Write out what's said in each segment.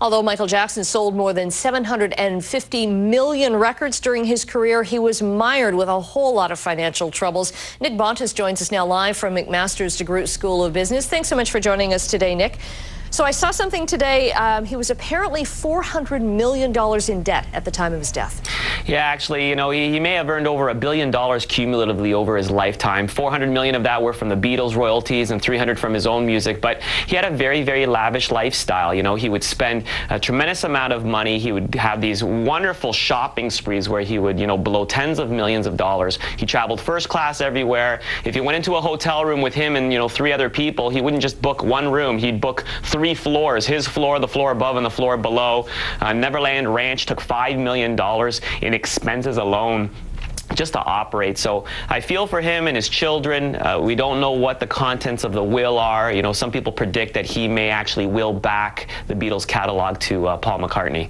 Although Michael Jackson sold more than 750 million records during his career, he was mired with a whole lot of financial troubles. Nick Bontis joins us now live from McMaster's DeGroote School of Business. Thanks so much for joining us today, Nick. So I saw something today. He was apparently $400 million in debt at the time of his death. Yeah, actually, you know, he may have earned over $1 billion cumulatively over his lifetime. 400 million of that were from the Beatles royalties and 300 from his own music. But he had a very, very lavish lifestyle. You know, he would spend a tremendous amount of money. He would have these wonderful shopping sprees where he would, you know, blow tens of millions of dollars. He traveled first class everywhere. If you went into a hotel room with him and, you know, 3 other people, he wouldn't just book 1 room. He'd book 3 floors, his floor, the floor above, and the floor below. Neverland Ranch took $5 million in expenses alone just to operate. So I feel for him and his children. We don't know what the contents of the will are. You know, some people predict that he may actually will back the Beatles catalog to Paul McCartney.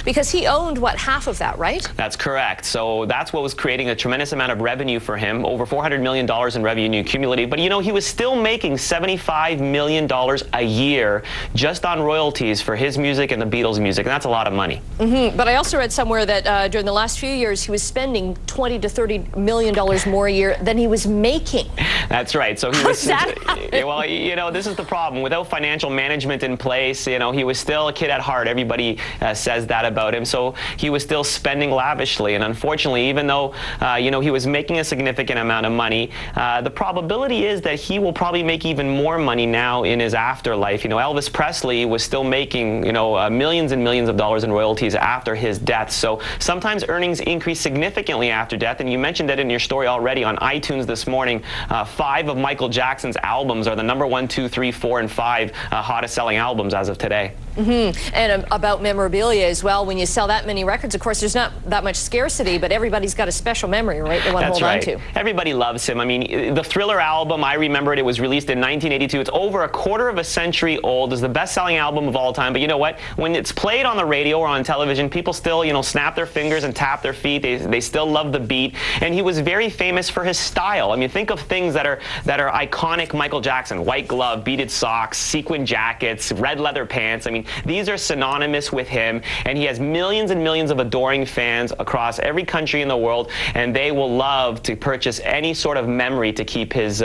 Because he owned, what, half of that, right? That's correct. So that's what was creating a tremendous amount of revenue for him, over $400 million in revenue cumulative. But, you know, he was still making $75 million a year just on royalties for his music and the Beatles' music, and that's a lot of money. But I also read somewhere that during the last few years, he was spending $20 to $30 million more a year than he was making. That's right. So he How was. does that happen? Well, you know, this is the problem. Without financial management in place, you know, he was still a kid at heart. Everybody says that about him. So he was still spending lavishly. And unfortunately, even though, you know, he was making a significant amount of money, the probability is that he will probably make even more money now in his afterlife. You know, Elvis Presley was still making, you know, millions and millions of dollars in royalties after his death. So sometimes earnings increase significantly after death. And you mentioned that in your story already on iTunes this morning. 5 of Michael Jackson's albums are the number 1, 2, 3, 4, and 5 hottest selling albums as of today. And about memorabilia as well. When you sell that many records, of course, there's not that much scarcity, but everybody's got a special memory, right? They want to hold on to. Everybody loves him. I mean, the Thriller album, I remember it. It was released in 1982. It's over a quarter of a century old. It's the best-selling album of all time. But you know what? When it's played on the radio or on television, people still, you know, snap their fingers and tap their feet. They still love the beat. And he was very famous for his style. I mean, think of things that are iconic Michael Jackson: white glove, beaded socks, sequin jackets, red leather pants. I mean, these are synonymous with him, and he has millions and millions of adoring fans across every country in the world, and they will love to purchase any sort of memory to keep his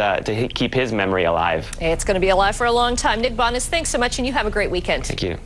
memory alive. It's going to be alive for a long time. Nick Bontis, thanks so much, and you have a great weekend. Thank you.